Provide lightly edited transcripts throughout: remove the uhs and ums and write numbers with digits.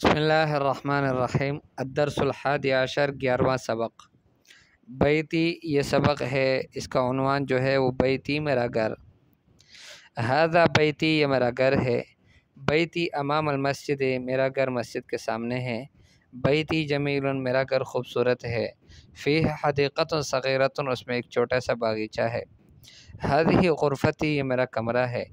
بسم اللہ الرحمن الرحیم الدرس الحادی عشر 11واں سبق بیتی یہ سبق ہے۔ اس کا عنوان جو ہے وہ بیتی میرا گھر، ھذا بیتی یہ میرا گھر ہے، بیتی امام المسجد میرا گھر مسجد کے سامنے ہے، بیتی جمیل میرا گھر خوبصورت ہے، فیہ حدیقۃ صغیرۃ اس میں ایک چھوٹا سا باغیچہ ہے، ھذہ غرفتی یہ میرا کمرہ ہے،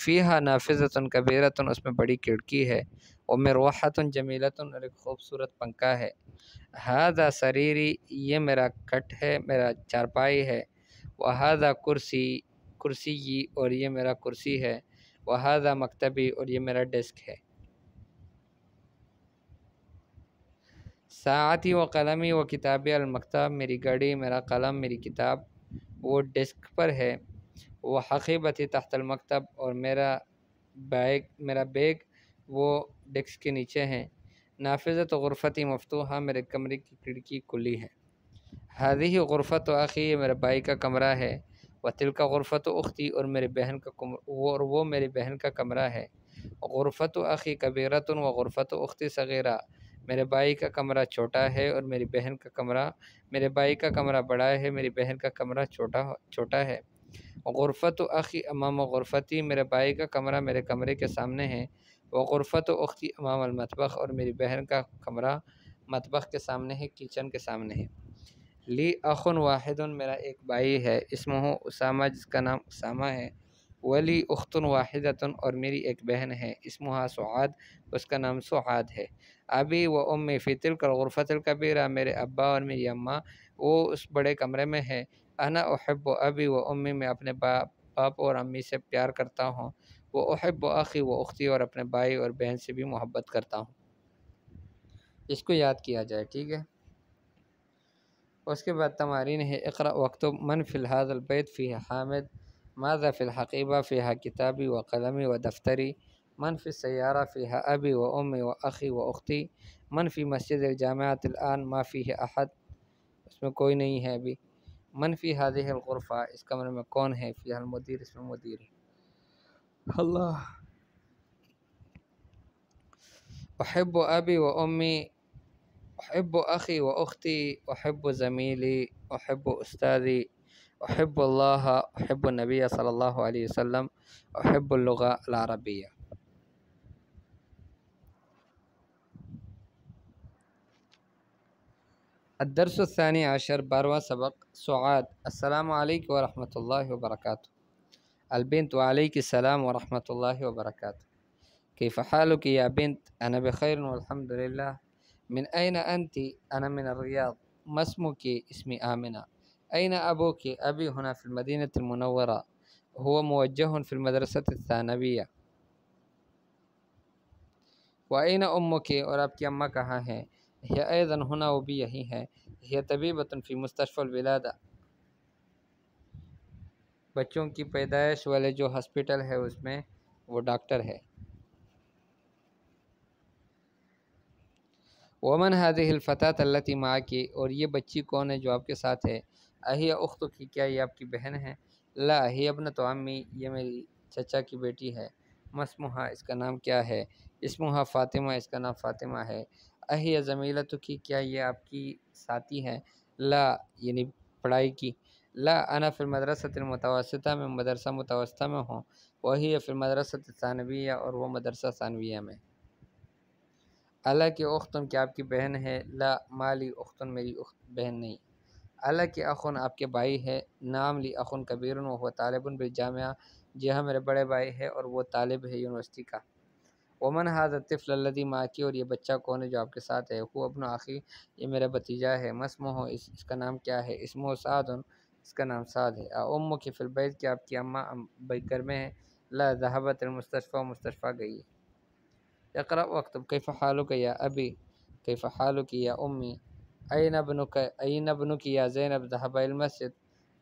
فیہا نافذۃ کبیرۃ اس میں بڑی کھڑکی ہے، ومروحۃ جمیلۃ اور ایک خوبصورت پنکھا ہے، ھذا سریری یہ میرا کٹ ہے، میرا چارپائی ہے، وھذا کرسی اور یہ میرا کرسی ہے، وھذا مکتبی اور یہ میرا ڈیسک ہے، ساعتی و قلمی و کتابی المکتب میری گھڑی، میرا قلم، میری کتاب وہ ڈیسک پر ہے، وہ حقیبتی تحت المکتب اور میرا بیگ وہ ڈیسک کے نیچے ہیں، نافذۃ غرفتی مفتوحہ میرے کمرے کی کھڑکی کھلی ہے، ھذہ غرفۃ اخی یہ میرے بھائی کا کمرہ ہے، وتلک غرفۃ اختی اور میرے بہن کا وہ میری بہن کا کمرہ ہے، غرفۃ اخی کبیرۃ و غرفۃ اختی صغیرہ میرے بھائی کا کمرہ چھوٹا ہے اور میرے بھائی کا کمرہ بڑا ہے، میری بہن کا کمرہ چھوٹا ہے، غرفۃ اخی امام غرفتی میرے بھائی کا کمرہ میرے کمرے کے سامنے ہے، وغرفۃ اختی امام المطبخ اور میری بہن کا کمرہ مطبخ کے سامنے ہے، کچن کے سامنے ہے، لی اخ واحد میرا ایک بھائی ہے، اسمہ اسامہ جس کا نام اسامہ ہے، ولی اخت واحدۃ اور میری ایک بہن ہے، اسمہا سعاد اس کا نام سعاد ہے، ابی و امی فی تلک الغرفۃ الکبیرہ میرے ابا اور میری اماں وہ اس بڑے کمرے میں ہے، انا احب ابی و امی میں اپنے باپ اور امی سے پیار کرتا ہوں، وہ احب اخی و اختی اور اپنے بھائی اور بہن سے بھی محبت کرتا ہوں۔ اس کو یاد کیا جائے، ٹھیک ہے۔ اس کے بعد تمارین ہے، اقرأ واکتب من فی ھذا البیت فیہ حامد، ماذا فی الحقیبہ فیہا کتابی و قلمی و دفتری، من فی السیارہ فیہا ابی و امی و اخی و اختی، من فی مسجد الجامعۃ الآن ما فیہ احد اس میں کوئی نہیں ہے ابھی، من فی ھذہ الغرفہ اس کمرے میں کون ہے، فیہا المدیر اس میں مدیر ہے، اللہ احب ابی و امی، احب اخی و اختی، احب زمیلی، احب استاذی، احب اللہ، احب النبی صلی اللہ علیہ وسلم، احب اللغة العربیہ۔ الدرس الثانی عشر 12واں سبق، سعاد السلام علیکم ورحمۃ اللہ وبرکاتہ، البنت وعلیک السلام ورحمۃ اللہ وبرکاتہ، کیف حالک یا بنت، انا بخیر والحمد للہ، من أين أنت؟ أنا من الرياض، ما اسمك؟ اسمي آمنة، أين أبوك؟ أبي هنا في المدينة المنورة، هو موجه في المدرسة الثانوية، وأين أمك؟ اور آپ کی اماں کہاں ہیں؟ هي أيضا هنا وہ بھی یہی ہے، هي طبيبة في مستشفى الولادة، بچوں کی پیدائش والے جو ہسپیٹل ہے اس میں وہ ڈاکٹر ہے۔ ومن هذه الفتاة التي معك؟ اور یہ بچی کون ہے جو آپ کے ساتھ ہے؟ اہی اختک کیا یہ آپ کی بہن ہے؟ لا ہی ابنۃ عمی یہ میری چچا کی بیٹی ہے، مسموحہ اس کا نام کیا ہے؟ اسمہا فاطمہ اس کا نام فاطمہ ہے، اہی زمیلتک کیا یہ آپ کی ساتھی ہے؟ لا یعنی پڑھائی کی، لا انا فی المدرسة المتوسطہ میں مدرسہ متوسطہ میں ہوں، وہی فی المدرسة الثانویہ اور وہ مدرسہ ثانویہ میں، اللہ کی اختن کیا آپ کی بہن ہے؟ لا مالی اختن میری بہن نہیں، اللہ کی اخن آپ کے بھائی ہے؟ نام لی اخن کبیر وہ طالب بالجامعہ جی ہاں میرے بڑے بھائی ہے اور وہ طالب ہے یونیورسٹی کا، ومن ھذا الطفل الذی معک اور یہ بچہ کون ہے جو آپ کے ساتھ ہے؟ هو ابن اخی یہ میرا بھتیجا ہے، ما اسمہ اس کا نام کیا ہے؟ اسمہ سعد اس کا نام سعد ہے، امک فی البیت کیا آپ کی اماں گھر میں ہے؟ لا ذهبت المستشفى مستشفى گئی ہے۔ اقرأ واکتب کیف حالک یا ابی، کیف حالک یا امی، این ابنک یا زینب ذهب الى المسجد،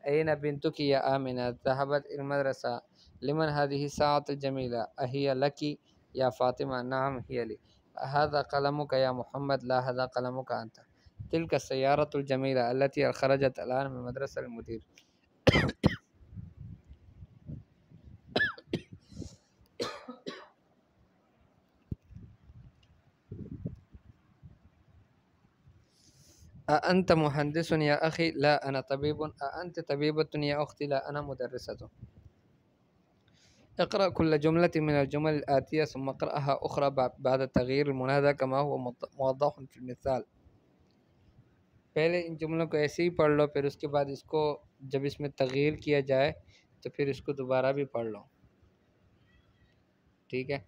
این بنتک یا آمنہ ذهبت الى المدرسة، لمن هذه الساعة الجميلة، اہی لک یا فاطمہ، نعم هي لي، هذا قلمك يا محمد، لا هذا قلمك أنت، تلك السيارة الجميلة التي خرجت الآن من مدرسة المدير۔ أأنت محدث يا أخي لا أنا طبيب أأنت طبيبة يا أختي لا أنا مدرسة اقرأ كل جملة من الجمل الآتية ثم اقرأها أخرى بعد تغيير المنادى كما هو موضح في المثال. پہلے ان جملوں کو ایسے ہی پڑھ لو، پھر اس کے بعد اس کو جب اس میں تغییر کیا جائے تو پھر اس کو دوبارہ بھی پڑھ لو، ٹھیک ہے،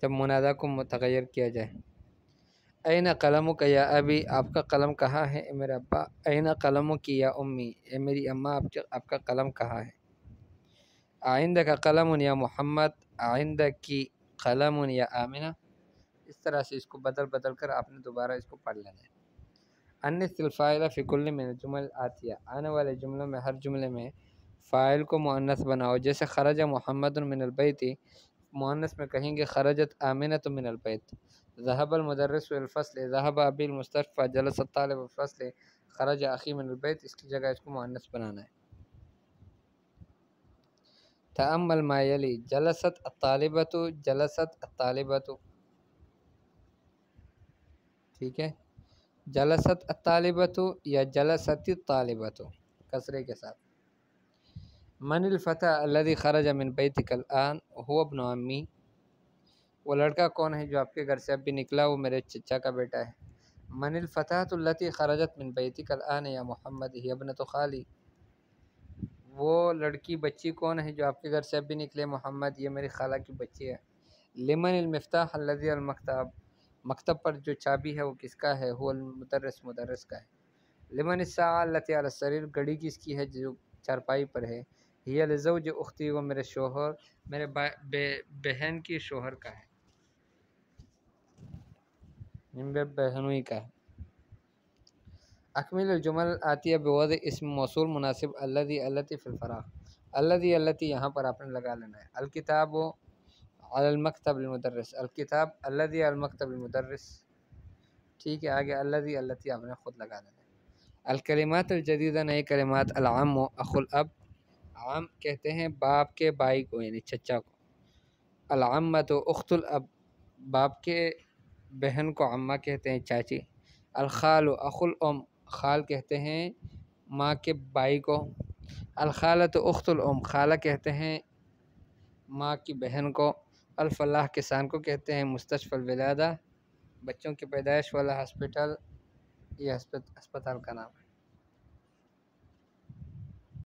جب منادہ کو متغیر کیا جائے۔ این قلمک یا ابی، آپ کا قلم کہاں ہے اے میرے ابا؟ این قلمک یا امی، اے میری اماں آپ کا قلم کہاں ہے؟ آئندہ کا قلم یا محمد، آئندہ کی قلم یا آمنہ، اس طرح سے اس کو بدل بدل کر آپ نے دوبارہ اس کو پڑھ لینا ہے۔ انس الفاعل فی کل من الجمل آتیہ، آنے والے جملوں میں ہر جملے میں فاعل کو مؤنث بناؤ، جیسے خرج محمد من البیت، مؤنث میں کہیں گے خرجت آمنۃ من البیت۔ ذهب المدرس الفصل، ذهب ابی المستشفى، جلس الطالب الفصل، خرج اخی من البیت، اس کی جگہ اس کو مؤنث بنانا ہے۔ تأمل ما یلی، جلست الطالبۃ، جلست الطالبۃ، ٹھیک ہے، جلست الطالبۃ یا جلست الطالبۃ کسرے کے ساتھ۔ من الفتى الذي خرج من بيتك الآن؟ هو ابن عمي، وہ لڑکا کون ہے جو آپ کے گھر سے اب بھی نکلا؟ وہ میرے چچا کا بیٹا ہے۔ من الفتاة التي خرجت من بيتك الآن يا محمد؟ هي ابنة خالي، وہ لڑکی بچی کون ہے جو آپ کے گھر سے اب بھی نکلے محمد؟ یہ میری خالہ کی بچی ہے۔ لمن المفتاح الذي المکتب، مکتب پر جو چابی ہے وہ کس کا ہے؟ هو المدرس، مدرس کا ہے۔ لمن الساعة التي على السرير، گھڑی کس کی ہے جو چارپائی پر ہے؟ هي لزوج اختی، وہ میرے شوہر، میرے بہن کی شوہر کا ہے، میرے بہنوئی کا ہے۔ اکمل الجمل آتیہ بوضع اسم موصول مناسب الذی، التی فی الفراغ، الذی التی یہاں پر آپ نے لگا لینا ہے۔ الکتاب علی المکتب المدرس، الکتاب الذی علی المکتب المدرس، ٹھیک ہے، آگے الذی التی آپ نے خود لگا لینا ہے۔ الکلمات الجدیدہ، نئے کلمات۔ العم اخو الاب، عم کہتے ہیں باپ کے بھائی کو یعنی چچا کو۔ العمۃ اخت الاب، باپ کے بہن کو عمہ کہتے ہیں چاچی۔ الخال اخو الام، خال کہتے ہیں ماں کے بھائی کو۔ الخالۃ اخت الام، خالہ کہتے ہیں ماں کی بہن کو۔ الفلاح، کسان کو کہتے ہیں مستشفى الولادہ، بچوں کی پیدائش والا ہسپتال، یہ ہسپتال کا نام ہے۔